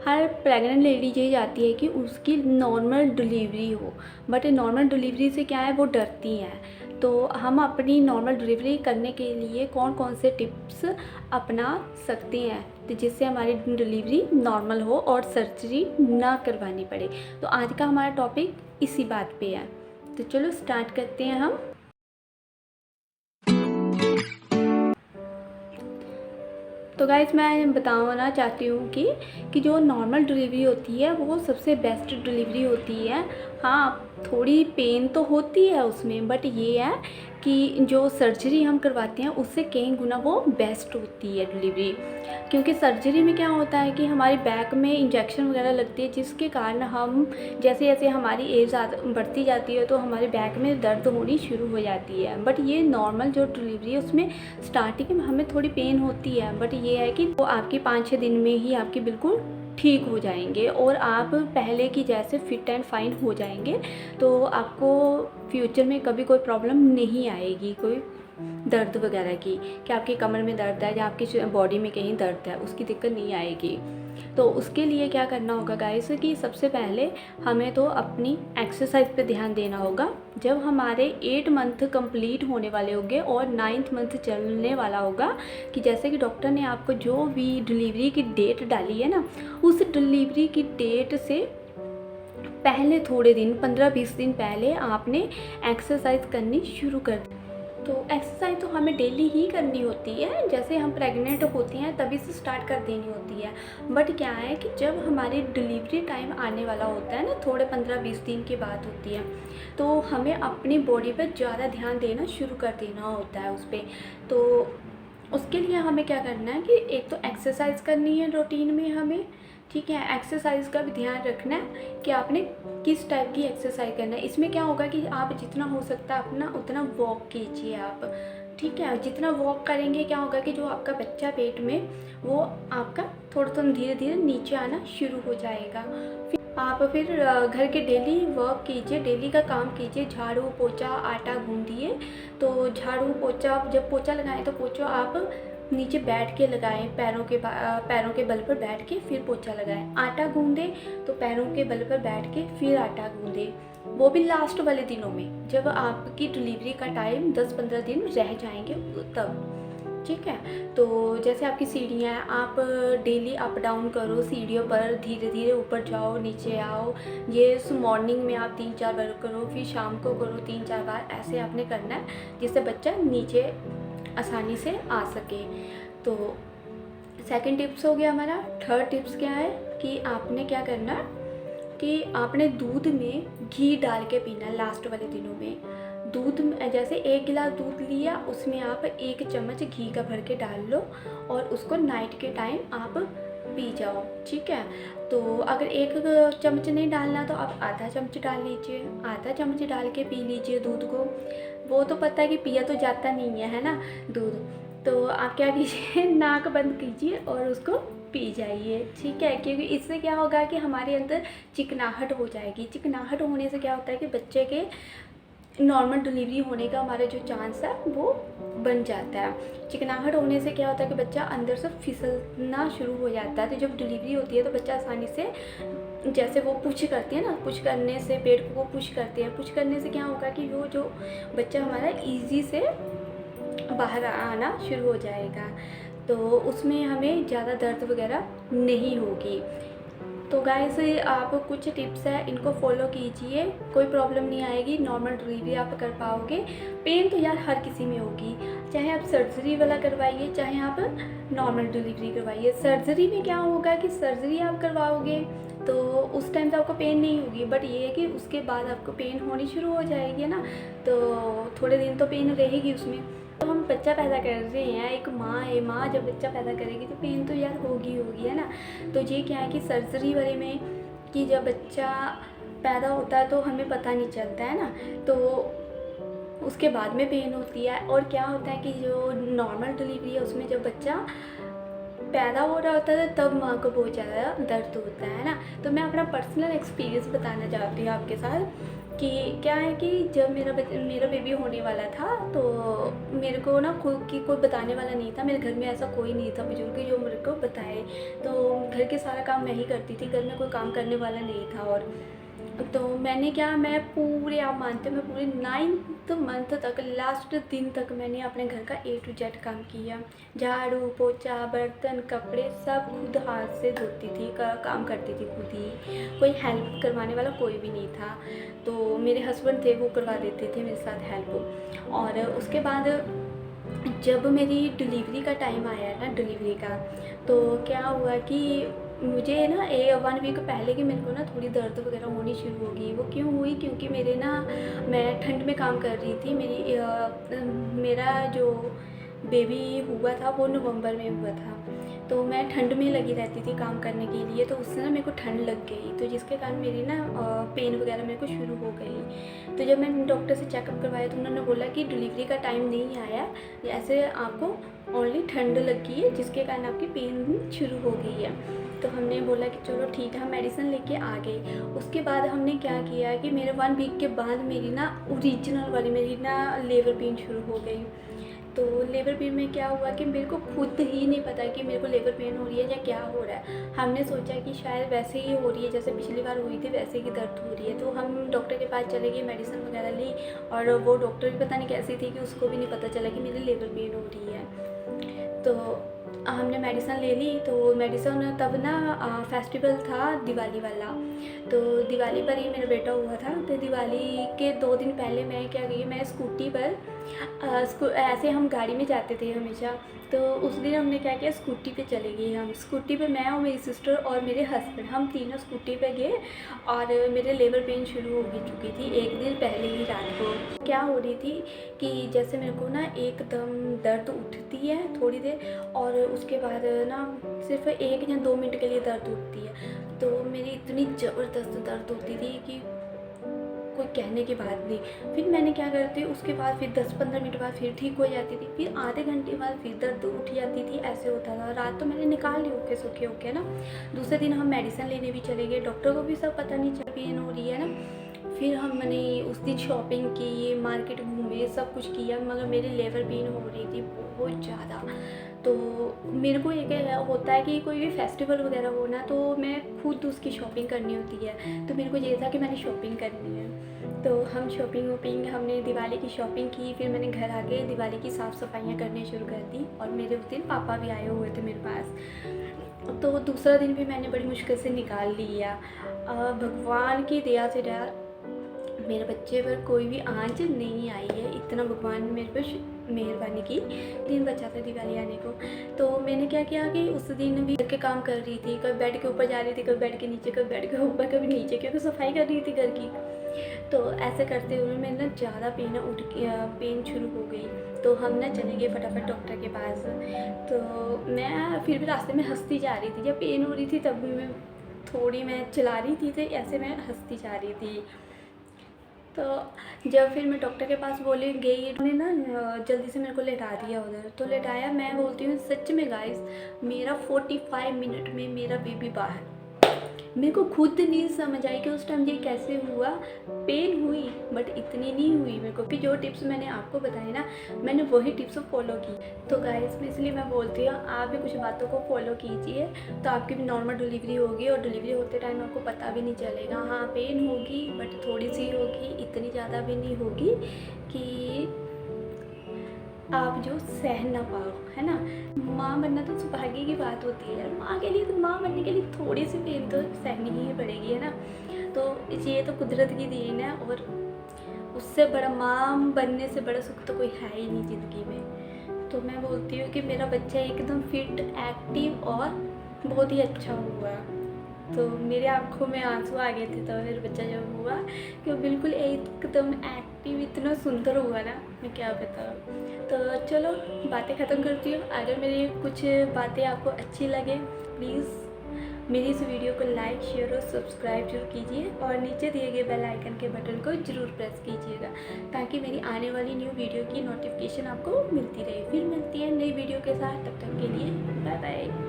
हर pregnant lady यही चाहती है कि उसकी नॉर्मल डिलीवरी हो, बट नॉर्मल डिलीवरी से क्या है वो डरती हैं। तो हम अपनी नॉर्मल डिलीवरी करने के लिए कौन कौन से टिप्स अपना सकते हैं तो जिससे हमारी डिलीवरी नॉर्मल हो और सर्जरी ना करवानी पड़े। तो आज का हमारा टॉपिक इसी बात पे है। तो चलो स्टार्ट करते हैं हम। तो गाइस मैं बताना चाहती हूँ कि जो नॉर्मल डिलीवरी होती है वो सबसे बेस्ट डिलीवरी होती है। हाँ, थोड़ी पेन तो होती है उसमें, बट ये है कि जो सर्जरी हम करवाते हैं उससे कई गुना वो बेस्ट होती है डिलीवरी। क्योंकि सर्जरी में क्या होता है कि हमारी बैक में इंजेक्शन वगैरह लगती है, जिसके कारण हम जैसे जैसे हमारी एज बढ़ती जाती है तो हमारे बैक में दर्द होनी शुरू हो जाती है। बट ये नॉर्मल जो डिलीवरी है उसमें स्टार्टिंग में हमें थोड़ी पेन होती है, बट ये है कि वो आपकी 5-6 दिन में ही आपकी बिल्कुल ठीक हो जाएंगे और आप पहले की जैसे फिट एंड फाइन हो जाएंगे। तो आपको फ्यूचर में कभी कोई प्रॉब्लम नहीं आएगी, कोई दर्द वगैरह की, कि आपकी कमर में दर्द है या आपकी बॉडी में कहीं दर्द है, उसकी दिक्कत नहीं आएगी। तो उसके लिए क्या करना होगा गाइस कि सबसे पहले हमें तो अपनी एक्सरसाइज पे ध्यान देना होगा। जब हमारे 8 मंथ कंप्लीट होने वाले होंगे और 9th मंथ चलने वाला होगा, कि जैसे कि डॉक्टर ने आपको जो भी डिलीवरी की डेट डाली है ना, उस डिलीवरी की डेट से पहले थोड़े दिन 15-20 दिन पहले आपने एक्सरसाइज करनी शुरू कर दी। तो एक्सरसाइज तो हमें डेली ही करनी होती है, जैसे हम प्रेग्नेंट होती हैं तभी से स्टार्ट कर देनी होती है। बट क्या है कि जब हमारी डिलीवरी टाइम आने वाला होता है ना, थोड़े 15-20 दिन की बात होती है, तो हमें अपनी बॉडी पर ज़्यादा ध्यान देना शुरू कर देना होता है उस पर। तो उसके लिए हमें क्या करना है कि एक तो एक्सरसाइज करनी है रूटीन में हमें, ठीक है। एक्सरसाइज का भी ध्यान रखना है कि आपने किस टाइप की एक्सरसाइज करना है। इसमें क्या होगा कि आप जितना हो सकता है अपना उतना वॉक कीजिए आप, ठीक है। जितना वॉक करेंगे क्या होगा कि जो आपका बच्चा पेट में, वो आपका थोड़ा थोड़ा धीरे धीरे नीचे आना शुरू हो जाएगा। फिर घर के डेली वर्क कीजिए, डेली का काम कीजिए, झाड़ू पोछा आटा गूंदिए। तो झाड़ू पोछा, जब पोछा लगाएं तो पोछा आप नीचे बैठ के लगाएं, पैरों के बल पर बैठ के फिर पोछा लगाएं। आटा गूंदे तो पैरों के बल पर बैठ के फिर आटा गूंदे, वो भी लास्ट वाले दिनों में, जब आपकी डिलीवरी का टाइम 10-15 दिन रह जाएंगे तब, ठीक है। तो जैसे आपकी सीढ़ियाँ हैं, आप डेली अप डाउन करो सीढ़ियों पर, धीरे धीरे ऊपर जाओ नीचे आओ। ये मॉर्निंग में आप 3-4 बार करो, फिर शाम को करो 3-4 बार, ऐसे आपने करना है जिससे बच्चा नीचे आसानी से आ सके। तो सेकंड टिप्स हो गया हमारा। थर्ड टिप्स क्या है कि आपने क्या करना कि आपने दूध में घी डाल के पीना है लास्ट वाले दिनों में। दूध में जैसे 1 गिलास दूध लिया, उसमें आप 1 चम्मच घी का भर के डाल लो और उसको नाइट के टाइम आप पी जाओ, ठीक है। तो अगर 1 चम्मच नहीं डालना तो आप आधा चम्मच डाल लीजिए, आधा चम्मच डाल के पी लीजिए दूध को। वो तो पता है कि पिया तो जाता नहीं है ना दूध, तो आप क्या कीजिए नाक बंद कीजिए और उसको पी जाइए, ठीक है। क्योंकि इससे क्या होगा कि हमारे अंदर चिकनाहट हो जाएगी। चिकनाहट होने से क्या होता है कि बच्चे के नॉर्मल डिलीवरी होने का हमारा जो चांस है वो बन जाता है। चिकनाहट होने से क्या होता है कि बच्चा अंदर से फिसलना शुरू हो जाता है। तो जब डिलीवरी होती है तो बच्चा आसानी से, जैसे वो पुश करती है ना, पुश करने से पेट को वो पुश करते हैं, पुश करने से क्या होगा कि वो जो बच्चा हमारा ईजी से बाहर आना शुरू हो जाएगा। तो उसमें हमें ज़्यादा दर्द वगैरह नहीं होगी। तो गाइस आप कुछ टिप्स है इनको फॉलो कीजिए, कोई प्रॉब्लम नहीं आएगी, नॉर्मल डिलीवरी आप कर पाओगे। पेन तो यार हर किसी में होगी, चाहे आप सर्जरी वाला करवाइए चाहे आप नॉर्मल डिलीवरी करवाइए। सर्जरी में क्या होगा कि सर्जरी आप करवाओगे तो उस टाइम तो आपको पेन नहीं होगी, बट ये है कि उसके बाद आपको पेन होनी शुरू हो जाएगी ना, तो थोड़े दिन तो पेन रहेगी उसमें। तो हम बच्चा पैदा कर रहे हैं, एक माँ है, माँ जब बच्चा पैदा करेगी तो पेन तो यार होगी है ना। तो ये क्या है कि सर्जरी वाले में कि जब बच्चा पैदा होता है तो हमें पता नहीं चलता है ना, तो उसके बाद में पेन होती है। और क्या होता है कि जो नॉर्मल डिलीवरी है उसमें जब बच्चा पैदा हो रहा होता है तब माँ को बहुत ज़्यादा दर्द होता है ना। तो मैं अपना पर्सनल एक्सपीरियंस बताना चाहती हूँ आपके साथ कि क्या है कि जब मेरा बेबी होने वाला था तो मेरे को ना खुद की कोई बताने वाला नहीं था। मेरे घर में ऐसा कोई नहीं था बुजुर्ग जो मेरे को बताए। तो घर के सारा काम मैं ही करती थी, घर में कोई काम करने वाला नहीं था। और तो मैंने क्या, मैं पूरे, आप मानते हो, मैं पूरे 9th मंथ तक, लास्ट दिन तक मैंने अपने घर का A to Z काम किया। झाड़ू पोछा बर्तन कपड़े सब खुद हाथ से धोती थी, काम करती थी खुद ही। कोई हेल्प करवाने वाला कोई भी नहीं था। तो मेरे हस्बैंड थे, वो करवा देते थे मेरे साथ हेल्प। और उसके बाद जब मेरी डिलीवरी का टाइम आया ना, डिलीवरी का, तो क्या हुआ कि मुझे ना 1 वीक पहले कि मेरे को ना थोड़ी दर्द वगैरह होनी शुरू हो गई। वो क्यों हुई? क्योंकि मेरे ना, मैं ठंड में काम कर रही थी। मेरा जो बेबी हुआ था वो नवंबर में हुआ था। तो मैं ठंड में लगी रहती थी काम करने के लिए, तो उससे ना मेरे को ठंड लग गई, तो जिसके कारण मेरी ना पेन वगैरह मेरे को शुरू हो गई। तो जब मैंने डॉक्टर से चेकअप करवाया तो उन्होंने बोला कि डिलीवरी का टाइम नहीं आया, ऐसे आपको ओनली ठंड लगी है जिसके कारण आपकी पेन शुरू हो गई है। तो हमने बोला कि चलो ठीक है, हम मेडिसिन लेके आ गए। उसके बाद हमने क्या किया कि मेरे 1 वीक के बाद मेरी ना ओरिजिनल वाली मेरी ना लेबर पेन शुरू हो गई। तो लेबर पेन में क्या हुआ कि मेरे को खुद ही नहीं पता कि मेरे को लेबर पेन हो रही है या क्या हो रहा है। हमने सोचा कि शायद वैसे ही हो रही है जैसे पिछली बार हुई थी, वैसे ही दर्द हो रही है। तो हम डॉक्टर के पास चले गए, मेडिसिन वगैरह ली, और वो डॉक्टर भी पता नहीं कैसी थी कि उसको भी नहीं पता चला कि मेरी लेबर पेन हो रही है। तो हमने मेडिसिन ले ली। तो मेडिसिन तब ना फेस्टिवल था दिवाली वाला, तो दिवाली पर ही मेरा बेटा हुआ था। तो दिवाली के 2 दिन पहले मैं क्या गई, मैं स्कूटी पर ऐसे हम गाड़ी में जाते थे हमेशा। तो उस दिन हमने क्या किया, स्कूटी पे चले गए। हम स्कूटी पे, मैं और मेरी सिस्टर और मेरे हस्बैंड, हम तीनों स्कूटी पे गए। और मेरे लेबर पेन शुरू हो चुकी थी 1 दिन पहले ही रात को। क्या हो रही थी कि जैसे मेरे को ना एकदम दर्द उठती है थोड़ी देर, और उसके बाद ना सिर्फ 1 या 2 मिनट के लिए दर्द उठती है। तो मेरी इतनी ज़बरदस्त दर्द होती थी कि कोई कहने की बात नहीं। फिर मैंने क्या करती, उसके बाद फिर 10-15 मिनट बाद फिर ठीक हो जाती थी, फिर आधे घंटे बाद फिर दर्द उठ जाती थी। ऐसे होता था। रात तो मैंने निकाल ली ओके सोखे ओके ना। दूसरे दिन हम मेडिसिन लेने भी चले गए, डॉक्टर को भी सब पता नहीं चला पेन हो रही है ना। फिर हमने उस दिन शॉपिंग की, मार्केट घूमे, सब कुछ किया, मगर मेरी लेबर पेन हो रही थी बहुत ज़्यादा। तो मेरे को एक होता है कि कोई भी फेस्टिवल वगैरह हो ना, तो मैं खुद उसकी शॉपिंग करनी होती है। तो मेरे को ये था कि मैंने शॉपिंग करनी है। तो हम शॉपिंग वॉपिंग, हमने दिवाली की शॉपिंग की। फिर मैंने घर आके दिवाली की साफ़ सफाइयाँ करनी शुरू कर दी। और मेरे उस दिन पापा भी आए हुए थे मेरे पास। तो दूसरा दिन भी मैंने बड़ी मुश्किल से निकाल लिया। भगवान की दया से मेरे बच्चे पर कोई भी आंच नहीं आई है। इतना भगवान ने मेरे पर मेहरबानी की। दिन बचा था दिवाली आने को। तो मैंने क्या किया कि उस दिन भी घर के काम कर रही थी, कभी बेड के ऊपर जा रही थी, कभी बेड के नीचे, कभी बेड के ऊपर, कभी नीचे, क्योंकि सफाई कर रही थी घर की। तो ऐसे करते हुए मेरे ना ज़्यादा पेन शुरू हो गई। तो हम ना चले गए फटाफट डॉक्टर के पास। तो मैं फिर भी रास्ते में हंसती जा रही थी। जब पेन हो रही थी तब भी मैं चला रही थी, तो ऐसे मैं हंसती जा रही थी। तो जब फिर मैं डॉक्टर के पास गई, उन्होंने ना जल्दी से मेरे को लेटा दिया उधर। तो लेटाया, मैं बोलती हूँ सच में गाइस, मेरा 45 मिनट में मेरा बेबी बाहर। मेरे को खुद नहीं समझ आई कि उस टाइम ये कैसे हुआ। पेन हुई बट इतनी नहीं हुई मेरे को। भी जो टिप्स मैंने आपको बताई ना, मैंने वही टिप्स फॉलो की। तो गाइस इसलिए मैं बोलती हूँ आप भी कुछ बातों को फॉलो कीजिए, तो आपकी भी नॉर्मल डिलीवरी होगी। और डिलीवरी होते टाइम आपको पता भी नहीं चलेगा। हाँ पेन होगी बट थोड़ी सी होगी, इतनी ज़्यादा भी नहीं होगी कि आप जो सह ना पाओ, है ना। माँ बनना तो सौभाग्य की बात होती है। माँ के लिए तो, माँ बनने के लिए थोड़ी सी पेन तो सहनी ही पड़ेगी, है ना। तो ये तो कुदरत की देन है, और उससे बड़ा, माँ बनने से बड़ा सुख तो कोई है ही नहीं ज़िंदगी में। तो मैं बोलती हूँ कि मेरा बच्चा एकदम फिट, एक्टिव और बहुत ही अच्छा हुआ। तो मेरे आँखों में आंसू आ गए थे तब मेरा बच्चा जब हुआ, कि वो बिल्कुल एकदम एक्टिव, इतना सुंदर हुआ ना, मैं क्या बताऊँ। तो चलो बातें ख़त्म करती हूँ। अगर मेरी कुछ बातें आपको अच्छी लगे, प्लीज़ मेरी इस वीडियो को लाइक, शेयर और सब्सक्राइब जरूर कीजिए, और नीचे दिए गए बेल आइकन के बटन को ज़रूर प्रेस कीजिएगा, ताकि मेरी आने वाली न्यू वीडियो की नोटिफिकेशन आपको मिलती रहे। फिर मिलती है नई वीडियो के साथ, तब तक के लिए बाय बाय।